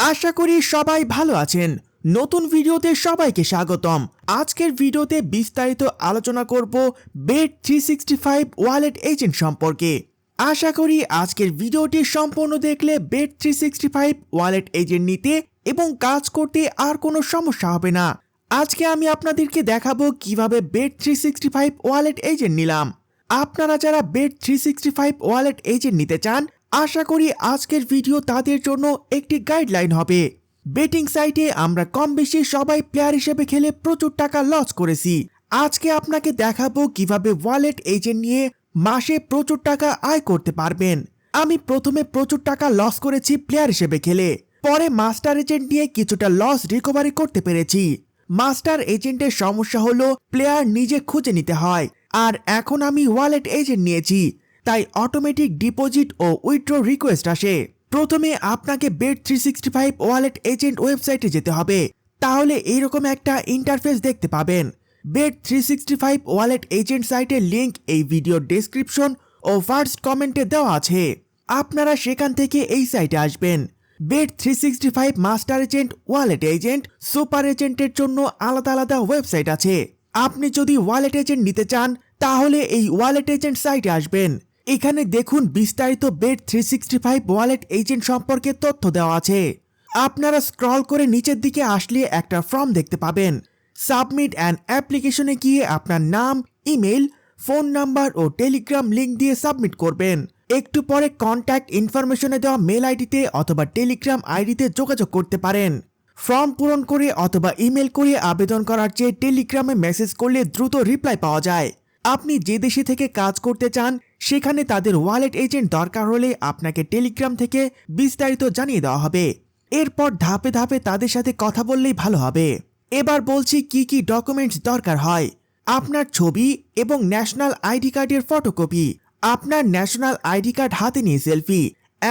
আশা করি সবাই ভালো আছেন। নতুন ভিডিওতে সবাইকে স্বাগতম। আজকের ভিডিওতে বিস্তারিত আলোচনা করব Bet365 ওয়ালেট এজেন্ট সম্পর্কে। আশা করি আজকের ভিডিওটি সম্পূর্ণ দেখলে Bet365 ওয়ালেট এজেন্ট নিতে এবং কাজ করতে আর কোনো সমস্যা হবে না। আজকে আমি আপনাদেরকে দেখাবো কিভাবে Bet365 ওয়ালেট এজেন্ট নিলাম। আপনারা যারা Bet365 ওয়ালেট এজেন্ট নিতে চান, আশা করি আজকের ভিডিও তাদের জন্য একটি গাইডলাইন হবে। বেটিং সাইটে আমরা কম বেশি সবাই প্লেয়ার হিসেবে খেলে প্রচুর টাকা লস করেছি। আজকে আপনাকে দেখাবো কিভাবে ওয়ালেট এজেন্ট নিয়ে মাসে প্রচুর টাকা আয় করতে পারবেন। আমি প্রথমে প্রচুর টাকা লস করেছি প্লেয়ার হিসেবে খেলে, পরে মাস্টার এজেন্ট নিয়ে কিছুটা লস রিকভারি করতে পেরেছি। মাস্টার এজেন্টের সমস্যা হলো প্লেয়ার নিজে খুঁজে নিতে হয়, আর এখন আমি ওয়ালেট এজেন্ট নিয়েছি, তাই অটোমেটিক ডিপোজিট ও উইথড্র রিকোয়েস্ট আসে। প্রথমে আপনাকে Bet365 ওয়ালেট এজেন্ট ওয়েবসাইটে যেতে হবে, তাহলে এইরকম একটা ইন্টারফেস দেখতে পাবেন। Bet365 ওয়ালেট এজেন্ট সাইটের লিংক এই ভিডিও ডেসক্রিপশন ও ফার্স্ট কমেন্টে দেওয়া আছে। আপনারা সেখান থেকে এই সাইটে আসবেন। Bet365 master agent, wallet agent, super এজেন্টের জন্য আলাদা আলাদা ওয়েবসাইট আছে। আপনি যদি ওয়ালেট এজেন্ট নিতে চান তাহলে এই ওয়ালেট এজেন্ট সাইটে আসবেন। এখানে দেখুন বিস্তারিত Bet365 ওয়ালেট এজেন্ট সম্পর্কে তথ্য দেওয়া আছে। আপনারা স্ক্রল করে নিচের দিকে আসলে একটা ফর্ম দেখতে পাবেন। সাবমিট অ্যান অ্যাপ্লিকেশনে গিয়ে আপনার নাম, ইমেল, ফোন নাম্বার ও টেলিগ্রাম লিংক দিয়ে সাবমিট করবেন। একটু পরে কন্ট্যাক্ট ইনফরমেশনে দেওয়া মেল আইডিতে অথবা টেলিগ্রাম আইডিতে যোগাযোগ করতে পারেন। ফর্ম পূরণ করে অথবা ইমেল করে আবেদন করার চেয়ে টেলিগ্রামে মেসেজ করলে দ্রুত রিপ্লাই পাওয়া যায়। আপনি যে দেশে থেকে কাজ করতে চান সেখানে তাদের ওয়ালেট এজেন্ট দরকার হলে আপনাকে টেলিগ্রাম থেকে বিস্তারিত জানিয়ে দেওয়া হবে। এরপর ধাপে ধাপে তাদের সাথে কথা বললেই ভালো হবে। এবার বলছি কি কি ডকুমেন্টস দরকার হয়। আপনার ছবি এবং ন্যাশনাল আইডি কার্ডের ফটোকপি। আপনার ন্যাশনাল আইডি কার্ড হাতে নিয়ে সেলফি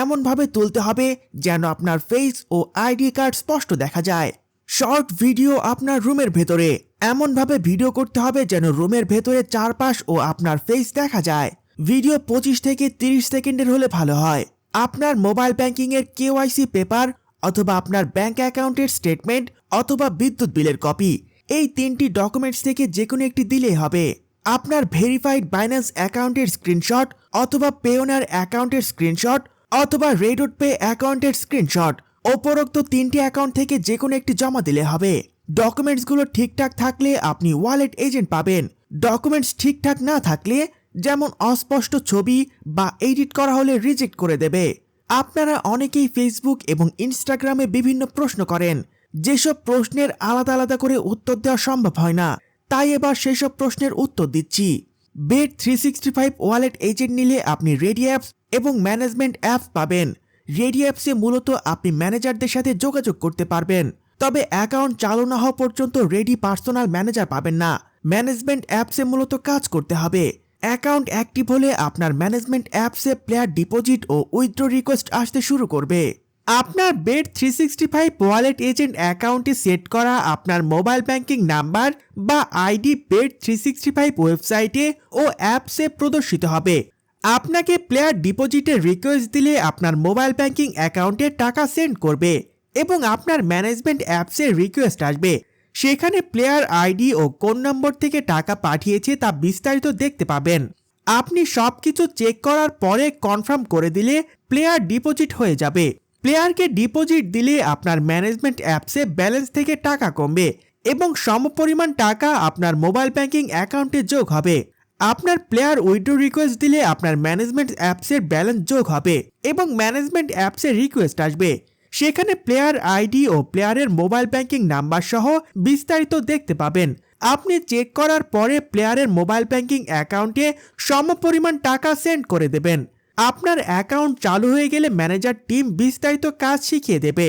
এমনভাবে তুলতে হবে যেন আপনার ফেস ও আইডি কার্ড স্পষ্ট দেখা যায়। শর্ট ভিডিও আপনার রুমের ভেতরে এমনভাবে ভিডিও করতে হবে যেন রুমের ভেতরে চারপাশ ও আপনার ফেস দেখা যায়। ভিডিও 25 থেকে 30 সেকেন্ডের হলে ভালো হয়। আপনার মোবাইল ব্যাংকিং এর কেওয়াইসি পেপার অথবা আপনার ব্যাংক অ্যাকাউন্টের স্টেটমেন্ট অথবা বিদ্যুৎ বিলের কপি, এই তিনটি ডকুমেন্টস থেকে যে কোনো একটি দিলেই হবে। আপনার ভেরিফাইড বাইন্যান্স অ্যাকাউন্টের স্ক্রিনশট অথবা পেওনার অ্যাকাউন্টের স্ক্রিনশট অথবা রেডট পে অ্যাকাউন্টের স্ক্রিনশট, উপরোক্ত তিনটি অ্যাকাউন্ট থেকে যে কোনো একটি জমা দিলে হবে। ডকুমেন্টসগুলো ঠিকঠাক থাকলে আপনি ওয়ালেট এজেন্ট পাবেন। ডকুমেন্টস ঠিকঠাক না থাকলে, যেমন অস্পষ্ট ছবি বা এডিট করা হলে রিজেক্ট করে দেবে। আপনারা অনেকেই ফেসবুক এবং ইনস্টাগ্রামে বিভিন্ন প্রশ্ন করেন, যেসব প্রশ্নের আলাদা আলাদা করে উত্তর দেওয়া সম্ভব হয় না, তাই এবার সেসব প্রশ্নের উত্তর দিচ্ছি। Bet365 ওয়ালেট এজেন্ট নিলে আপনি রেডি অ্যাপস এবং ম্যানেজমেন্ট অ্যাপস পাবেন। রেডি অ্যাপসে মূলত আপনি ম্যানেজারদের সাথে যোগাযোগ করতে পারবেন, তবে অ্যাকাউন্ট চালু না হওয়া পর্যন্ত রেডি পার্সোনাল ম্যানেজার পাবেন না। ম্যানেজমেন্ট অ্যাপসে মূলত কাজ করতে হবে। অ্যাকাউন্ট অ্যাক্টিভ হলে আপনার ম্যানেজমেন্ট অ্যাপসে প্লেয়ার ডিপোজিট ও উইথড্র রিকোয়েস্ট আসতে শুরু করবে। আপনার Bet365 ওয়ালেট এজেন্ট অ্যাকাউন্টে সেট করা আপনার মোবাইল ব্যাংকিং নাম্বার বা আইডি Bet365 ওয়েবসাইটে ও অ্যাপসে প্রদর্শিত হবে। আপনাকে প্লেয়ার ডিপোজিটের রিকোয়েস্ট দিলে আপনার মোবাইল ব্যাংকিং অ্যাকাউন্টে টাকা সেন্ড করবে এবং আপনার ম্যানেজমেন্ট অ্যাপসে রিকোয়েস্ট আসবে। সেখানে প্লেয়ার আইডি ও কোন নম্বর থেকে টাকা পাঠিয়েছে তা বিস্তারিত দেখতে পাবেন। আপনি সবকিছু চেক করার পরে কনফার্ম করে দিলে প্লেয়ার ডিপোজিট হয়ে যাবে। প্লেয়ারকে ডিপোজিট দিলে আপনার ম্যানেজমেন্ট অ্যাপসে ব্যালেন্স থেকে টাকা কমবে এবং সমপরিমাণ টাকা আপনার মোবাইল ব্যাংকিং অ্যাকাউন্টে যোগ হবে। আপনার প্লেয়ার উইথড্র রিকোয়েস্ট দিলে আপনার ম্যানেজমেন্ট অ্যাপসের ব্যালেন্স যোগ হবে এবং ম্যানেজমেন্ট অ্যাপসের রিকোয়েস্ট আসবে। সেখানে প্লেয়ার আইডি ও প্লেয়ারের মোবাইল ব্যাংকিং নাম্বার সহ বিস্তারিত দেখতে পাবেন। আপনি চেক করার পরে প্লেয়ারের মোবাইল ব্যাংকিং অ্যাকাউন্টে সমপরিমাণ টাকা সেন্ড করে দেবেন। আপনার অ্যাকাউন্ট চালু হয়ে গেলে ম্যানেজার টিম বিস্তারিত কাজ শিখিয়ে দেবে।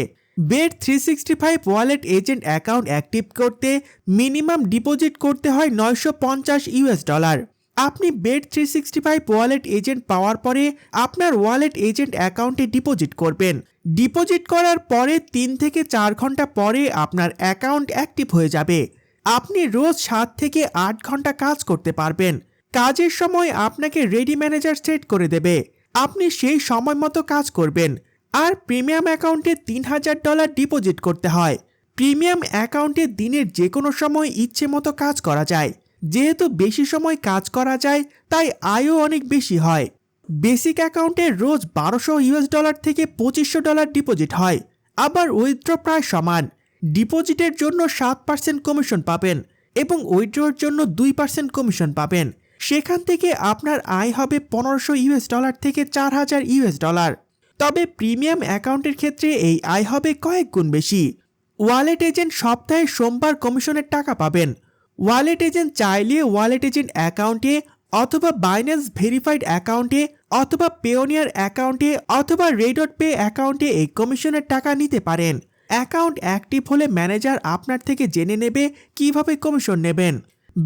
Bet365 wallet agent account active করতে মিনিমাম ডিপোজিট করতে হয় $950। আপনি Bet365 ওয়ালেট এজেন্ট পাওয়ার পরে আপনার ওয়ালেট এজেন্ট অ্যাকাউন্টে ডিপোজিট করবেন। ডিপোজিট করার পরে 3 থেকে 4 ঘন্টা পরে আপনার অ্যাকাউন্ট অ্যাক্টিভ হয়ে যাবে। আপনি রোজ 7 থেকে 8 ঘন্টা কাজ করতে পারবেন। কাজের সময় আপনাকে রেডি ম্যানেজার সেট করে দেবে। আপনি সেই সময় মতো কাজ করবেন। আর প্রিমিয়াম অ্যাকাউন্টে $3000 ডিপোজিট করতে হয়। প্রিমিয়াম অ্যাকাউন্টে দিনের যে কোনো সময় ইচ্ছে মতো কাজ করা যায়। যেহেতু বেশি সময় কাজ করা যায় তাই আয়ও অনেক বেশি হয়। বেসিক অ্যাকাউন্টে রোজ $1200 থেকে $2500 ডিপোজিট হয়। আবার উইথড্র প্রায় সমান। ডিপোজিটের জন্য 7% কমিশন পাবেন এবং উইথড্রর জন্য 2% কমিশন পাবেন। সেখান থেকে আপনার আয় হবে $1500 থেকে $4000। তবে প্রিমিয়াম অ্যাকাউন্টের ক্ষেত্রে এই আয় হবে কয়েক গুণ বেশি। ওয়ালেট এজেন্ট সপ্তাহে সোমবার কমিশনের টাকা পাবেন। ওয়ালেট এজেন্ট চাইলে ওয়ালেট এজেন্ট অ্যাকাউন্টে অথবা বাইন্যান্স ভেরিফাইড অ্যাকাউন্টে অথবা পেওনিয়ার অ্যাকাউন্টে অথবা রেডট পে অ্যাকাউন্টে এই কমিশনের টাকা নিতে পারেন। অ্যাকাউন্ট অ্যাক্টিভ হলে ম্যানেজার আপনার থেকে জেনে নেবে কিভাবে কমিশন নেবেন।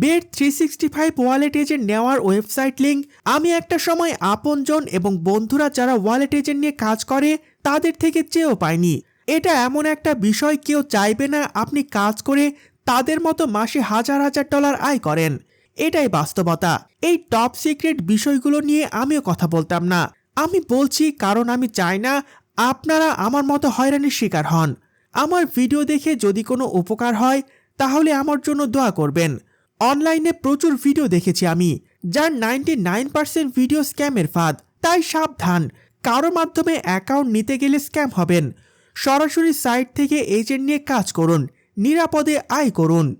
Bet365 ওয়ালেট এজেন্ট নেওয়ার ওয়েবসাইট লিংক আমি একটা সময় আপনজন এবং বন্ধুরা যারা ওয়ালেট এজেন্ট নিয়ে কাজ করে তাদের থেকে চেয়েও পাইনি। এটা এমন একটা বিষয় কেউ চাইবে না আপনি কাজ করে তাদের মতো মাসে $1000 আয় করেন। এটাই বাস্তবতা। এই টপ সিক্রেট বিষয়গুলো নিয়ে আমিও কথা বলতাম না। আমি বলছি কারণ আমি চাই না আপনারা আমার মতো হয়রানির শিকার হন। আমার ভিডিও দেখে যদি কোনো উপকার হয় তাহলে আমার জন্য দোয়া করবেন। অনলাইনে প্রচুর ভিডিও দেখেছি আমি, যার 99% ভিডিও স্ক্যামের ফাঁদ। তাই সাবধান, কারো মাধ্যমে অ্যাকাউন্ট নিতে গেলে স্ক্যাম হবেন। সরাসরি সাইট থেকে এজেন্ট নিয়ে কাজ করুন, নিরাপদে আয় করুন।